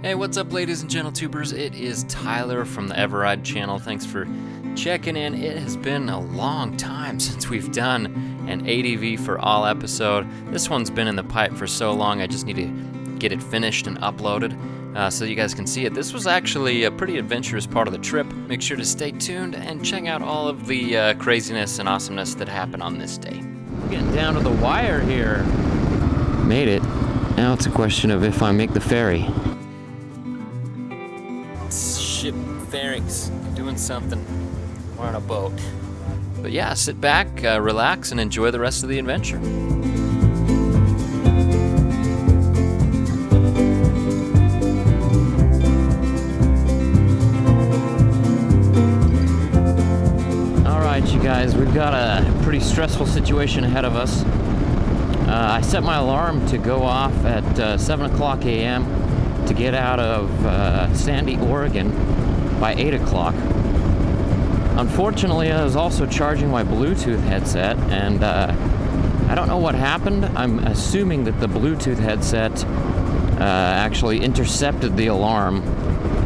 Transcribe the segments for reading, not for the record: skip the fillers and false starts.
Hey, what's up, ladies and gentle tubers? It is Tyler from the eveRide channel. Thanks for checking in. It has been a long time since we've done an ADV for all episode. This one's been in the pipe for so long, I just need to get it finished and uploaded so you guys can see it. This was actually a pretty adventurous part of the trip. Make sure to stay tuned and check out all of the craziness and awesomeness that happened on this day. We're getting down to the wire here. Made it. Now it's a question of if I make the ferry. Ship fairings, doing something. We're on a boat. But yeah, sit back, relax, and enjoy the rest of the adventure. Alright, you guys, we've got a pretty stressful situation ahead of us. I set my alarm to go off at 7 o'clock a.m. to get out of Sandy, Oregon by 8 o'clock. Unfortunately, I was also charging my Bluetooth headset, and I don't know what happened. I'm assuming that the Bluetooth headset actually intercepted the alarm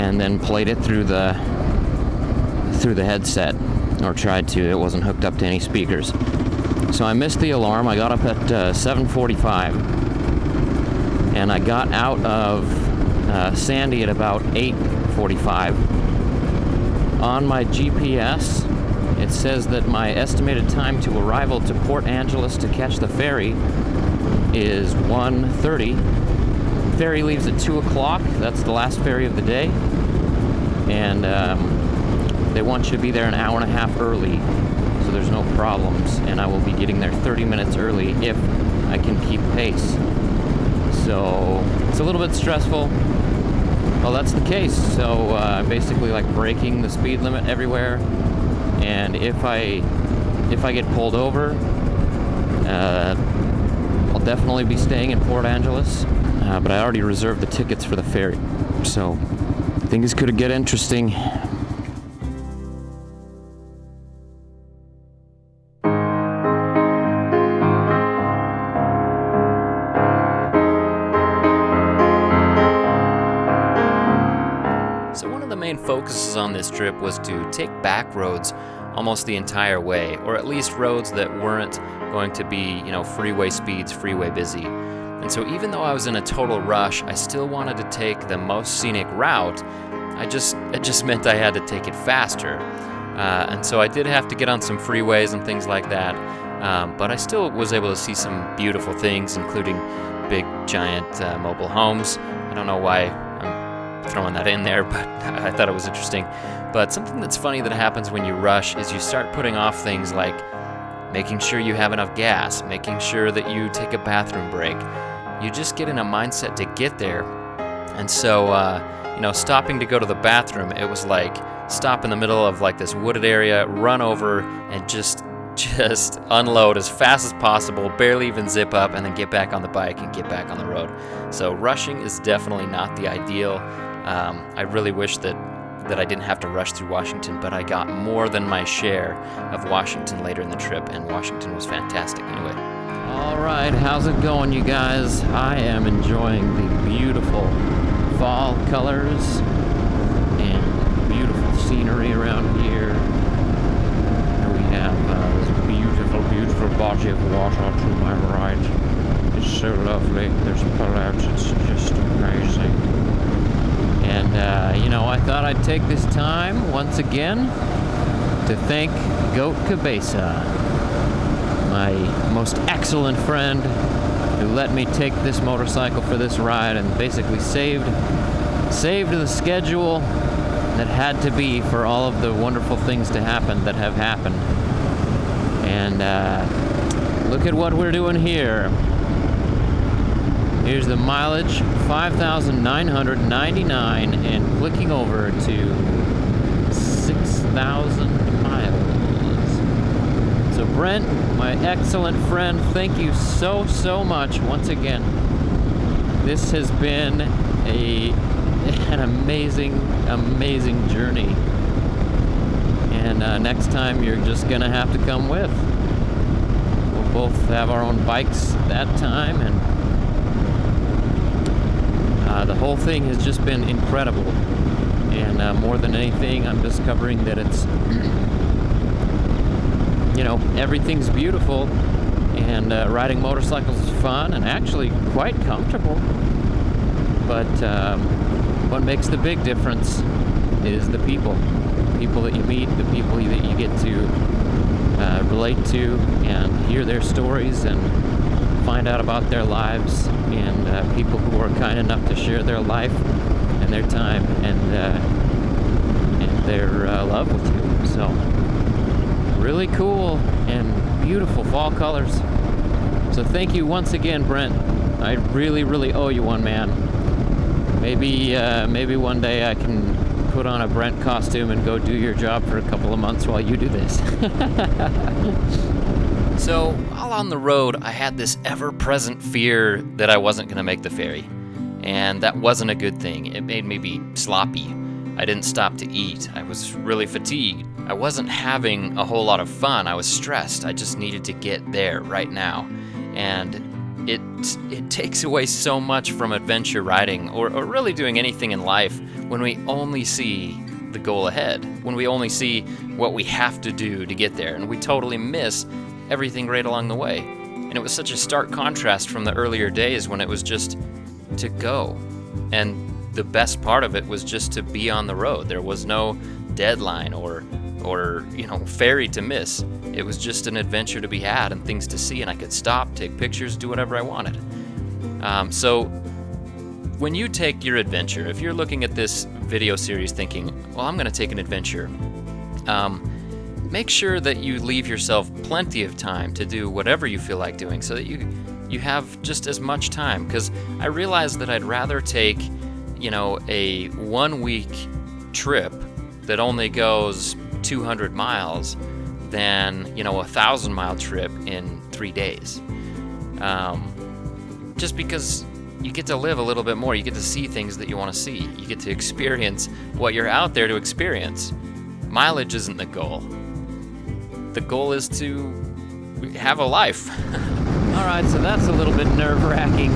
and then played it through the headset, or tried to. It wasn't hooked up to any speakers. So I missed the alarm. I got up at 7:45, and I got out of Sandy at about 8:45. On my GPS, it says that my estimated time to arrival to Port Angeles to catch the ferry is 1:30. Ferry leaves at 2 o'clock. That's the last ferry of the day. And they want you to be there an hour and a half early, so there's no problems. And I will be getting there 30 minutes early if I can keep pace. So it's a little bit stressful. Well, that's the case. So I'm basically like breaking the speed limit everywhere. And if I get pulled over, I'll definitely be staying in Port Angeles. But I already reserved the tickets for the ferry. So things could get interesting. So one of the main focuses on this trip was to take back roads almost the entire way, or at least roads that weren't going to be, freeway speeds, freeway busy. And so even though I was in a total rush, I still wanted to take the most scenic route. It just meant I had to take it faster. And so I did have to get on some freeways and things like that. But I still was able to see some beautiful things, including big, giant mobile homes. I don't know why I'm throwing that in there, but I thought it was interesting. But something that's funny that happens when you rush is you start putting off things like making sure you have enough gas, making sure that you take a bathroom break. You just get in a mindset to get there. And so, stopping to go to the bathroom, it was like stop in the middle of like this wooded area, run over, and just unload as fast as possible, barely even zip up, and then get back on the bike and get back on the road. So rushing is definitely not the ideal. I really wish that I didn't have to rush through Washington, but I got more than my share of Washington later in the trip, and Washington was fantastic anyway. All right, how's it going, you guys? I am enjoying the beautiful fall colors and beautiful scenery around here. And we have this beautiful body of water to my right. It's so lovely. There's clouds. It's just amazing. And, I thought I'd take this time once again to thank Goat Cabeza, my most excellent friend who let me take this motorcycle for this ride and basically saved the schedule that had to be for all of the wonderful things to happen that have happened. And look at what we're doing here. Here's the mileage, 5,999, and clicking over to 6,000 miles. So Brent, my excellent friend, thank you so much once again. This has been an amazing journey. And next time you're just gonna have to come with. We'll both have our own bikes that time, and The whole thing has just been incredible. And more than anything, I'm discovering that it's, everything's beautiful. And riding motorcycles is fun and actually quite comfortable. But what makes the big difference is the people that you meet, the people that you get to relate to and hear their stories and find out about their lives, and people who are kind enough to share their life and their time and their love with you. So really cool and beautiful fall colors. So thank you once again, Brent. I really, really owe you one, man. Maybe one day I can put on a Brent costume and go do your job for a couple of months while you do this. So, while on the road, I had this ever-present fear that I wasn't going to make the ferry. And that wasn't a good thing. It made me be sloppy. I didn't stop to eat. I was really fatigued. I wasn't having a whole lot of fun. I was stressed. I just needed to get there right now. And it takes away so much from adventure riding or really doing anything in life when we only see the goal ahead, when we only see what we have to do to get there, and we totally miss everything great along the way. And it was such a stark contrast from the earlier days when it was just to go. And the best part of it was just to be on the road. There was no deadline or ferry to miss. It was just an adventure to be had and things to see, and I could stop, take pictures, do whatever I wanted. So when you take your adventure, if you're looking at this video series thinking, well, I'm going to take an adventure, make sure that you leave yourself plenty of time to do whatever you feel like doing so that you have just as much time. Because I realized that I'd rather take, a 1 week trip that only goes 200 miles than, a 1,000-mile trip in 3 days. Just because you get to live a little bit more, you get to see things that you want to see, you get to experience what you're out there to experience. Mileage isn't the goal. The goal is to have a life. All right, so that's a little bit nerve-wracking.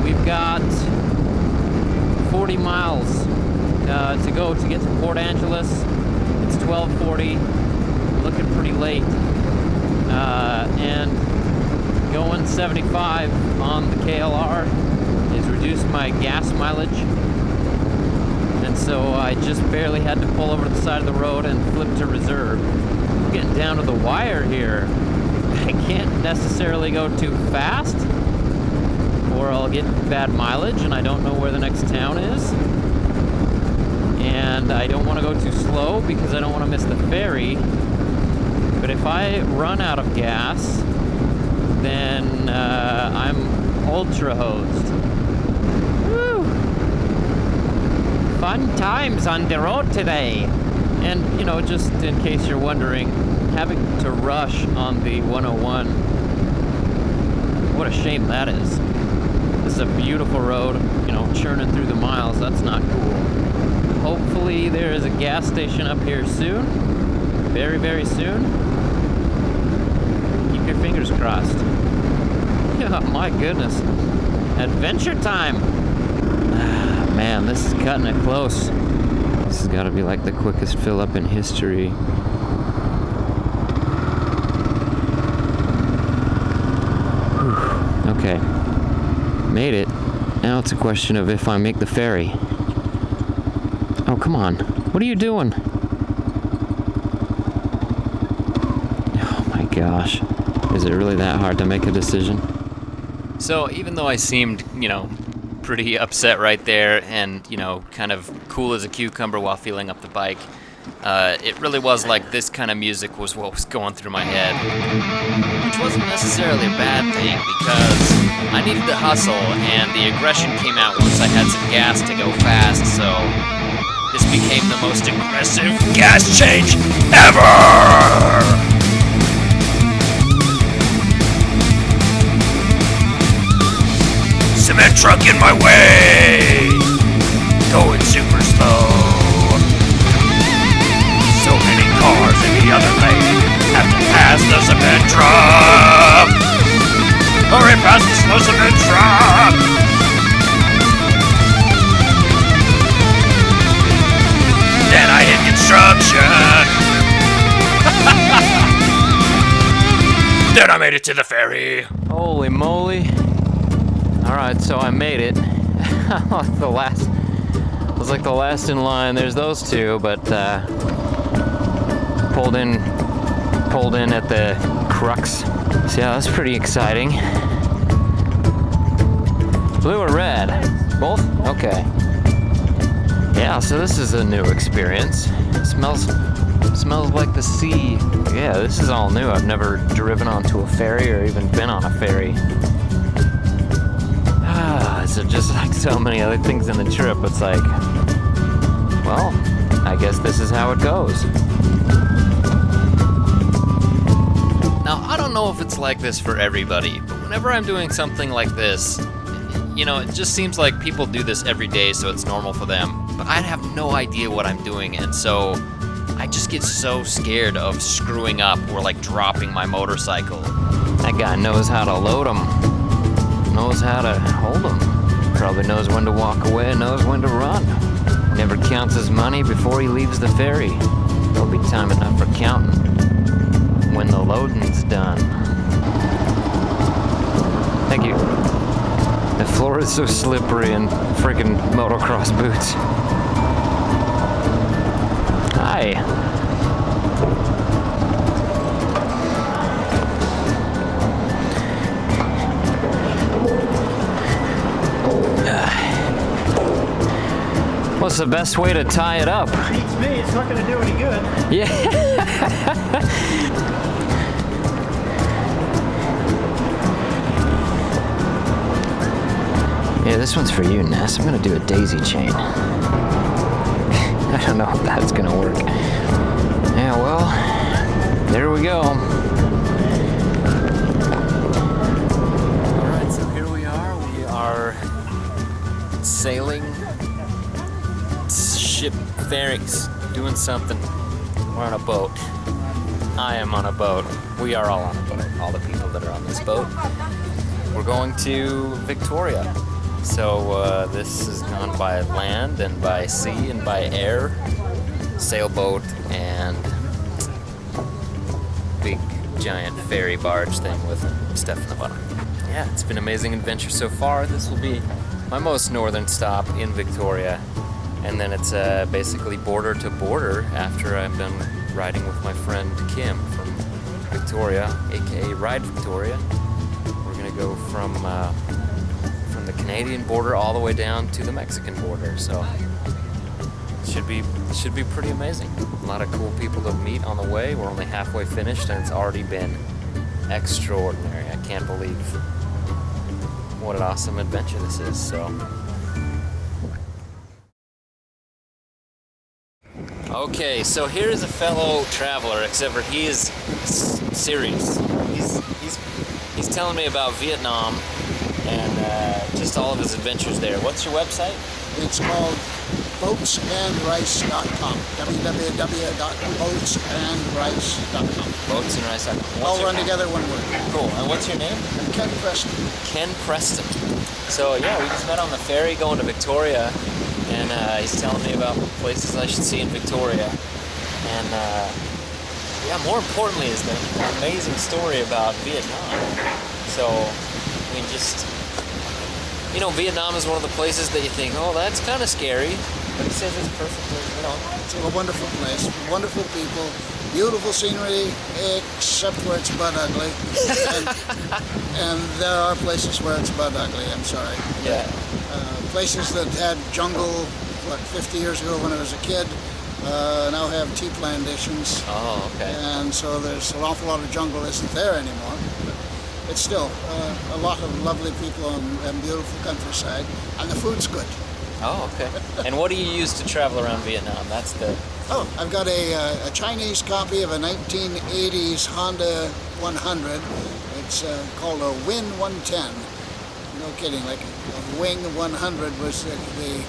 We've got 40 miles to go to get to Port Angeles. It's 12:40, looking pretty late, and going 75 on the KLR has reduced my gas mileage, and so I just barely had to pull over to the side of the road and flip to reserve. I'm getting down to the wire here. I can't necessarily go too fast or I'll get bad mileage, and I don't know where the next town is. And I don't want to go too slow because I don't want to miss the ferry. But if I run out of gas, then I'm ultra hosed. Woo! Fun times on the road today. And, just in case you're wondering, having to rush on the 101, what a shame that is. This is a beautiful road, churning through the miles. That's not cool. Hopefully there is a gas station up here soon. Very, very soon. Keep your fingers crossed. Yeah, my goodness. Adventure time! Ah, man, this is cutting it close. This has got to be like the quickest fill-up in history. Whew. Okay. Made it. Now it's a question of if I make the ferry. Oh, come on. What are you doing? Oh my gosh. Is it really that hard to make a decision? So even though I seemed, pretty upset right there and, kind of cool as a cucumber while feeling up the bike, it really was like this kind of music was what was going through my head. Which wasn't necessarily a bad thing because I needed to hustle and the aggression came out once I had some gas to go fast, so this became the most aggressive gas change ever! Cement truck in my way! Going super slow. So many cars in the other lane have to pass the cement truck! Hurry past the slow cement truck! Then I made it to the ferry. Holy moly. Alright, so I made it. The last, I was like the last in line. There's those two, but pulled in at the crux. So yeah, that's pretty exciting. Blue or red? Both? Okay. Yeah, so this is a new experience. It smells like the sea. Yeah, this is all new. I've never driven onto a ferry or even been on a ferry. So just like so many other things in the trip, it's like, well, I guess this is how it goes. Now, I don't know if it's like this for everybody, but whenever I'm doing something like this, you know, it just seems like people do this every day, so it's normal for them. But I have no idea what I'm doing, and so I just get so scared of screwing up or like dropping my motorcycle. That guy knows how to load them, knows how to hold them. Probably knows when to walk away, knows when to run. Never counts his money before he leaves the ferry. There'll be time enough for counting when the loading's done. Thank you. The floor is so slippery in freaking motocross boots. Hi. What's the best way to tie it up? Beats me, it's not gonna do any good. Yeah. Yeah, this one's for you, Ness. I'm gonna do a daisy chain. I don't know if that's gonna work. Yeah, well, there we go. Alright, so here we are. We are sailing ship ferries, doing something. We're on a boat. I am on a boat. We are all on a boat. All the people that are on this boat. We're going to Victoria. So this is gone by land and by sea and by air. Sailboat and big giant ferry barge thing with stuff in the bottom. Yeah, it's been an amazing adventure so far. This will be my most northern stop in Victoria. And then it's basically border to border after I'm done riding with my friend Kim from Victoria, aka Ride Victoria. We're gonna go from the Canadian border all the way down to the Mexican border. So it should be pretty amazing. A lot of cool people to meet on the way. We're only halfway finished and it's already been extraordinary. I can't believe what an awesome adventure this is. So. Okay, so here's a fellow traveler, except for he is serious. He's telling me about Vietnam and just all of his adventures there. What's your website? It's called boatsandrice.com. www.boatsandrice.com. Boatsandrice.com. All run together, one word. Cool. And what's your name? I'm Ken Preston. Ken Preston. So yeah, we just met on the ferry going to Victoria, and he's telling me about places I should see in Victoria. And yeah, more importantly is the amazing story about Vietnam. So, I mean, just, you know, Vietnam is one of the places that you think, oh, that's kind of scary. But he says it's perfectly, you know. It's a wonderful place, wonderful people, beautiful scenery, except where it's butt ugly. and there are places where it's butt ugly, I'm sorry. Yeah. Places that had jungle, 50 years ago when I was a kid, now have tea plantations. Oh, okay. And so there's an awful lot of jungle isn't there anymore. But it's still a lot of lovely people and beautiful countryside, and the food's good. Oh, okay. And what do you use to travel around Vietnam? That's the... Oh, I've got a Chinese copy of a 1980s Honda 100. It's called a Win 110. No kidding, like a Wing 100 was the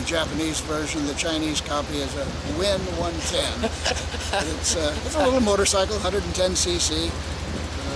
Japanese version. The Chinese copy is a Win 110. It's a little motorcycle, 110cc.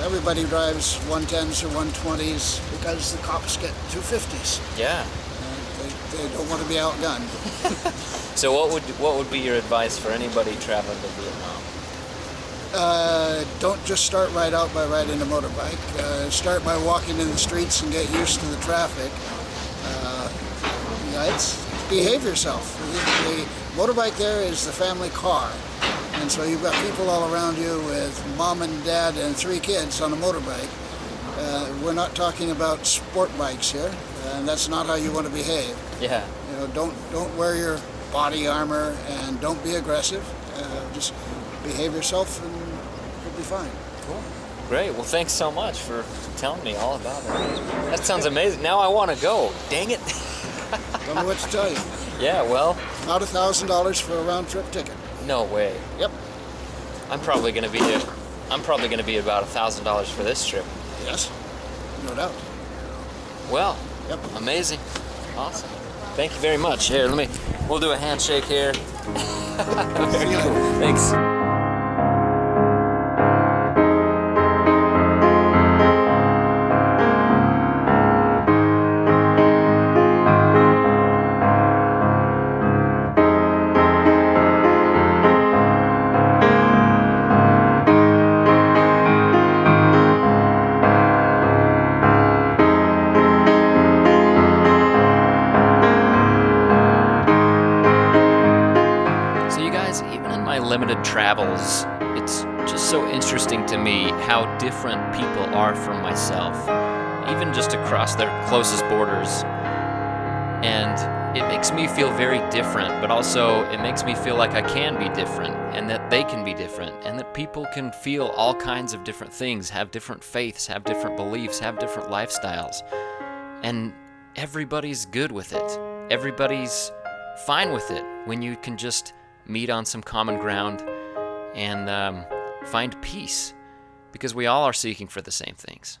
Everybody drives 110s or 120s because the cops get 250s. Yeah. They they don't want to be outgunned. So what would be your advice for anybody traveling to Vietnam? Don't just start right out by riding a motorbike. Start by walking in the streets and get used to the traffic. Behave yourself. The motorbike there is the family car. And so you've got people all around you with mom and dad and 3 kids on a motorbike. We're not talking about sport bikes here, and that's not how you want to behave. Yeah. You know, don't wear your body armor and don't be aggressive. Just behave yourself and you'll be fine. Cool. Great. Well, thanks so much for telling me all about it. That sounds amazing. Now I want to go. Dang it. Don't know what to tell you. Yeah, well. About $1,000 for a round trip ticket. No way. Yep. I'm probably gonna be about $1,000 for this trip. Yes. No doubt. Well. Yep. Amazing. Awesome. Thank you very much. Here, we'll do a handshake here. Very cool. Thanks. Limited travels, it's just so interesting to me how different people are from myself, even just across their closest borders. And it makes me feel very different, but also it makes me feel like I can be different, and that they can be different, and that people can feel all kinds of different things, have different faiths, have different beliefs, have different lifestyles. And everybody's good with it. Everybody's fine with it when you can just meet on some common ground and find peace, because we all are seeking for the same things.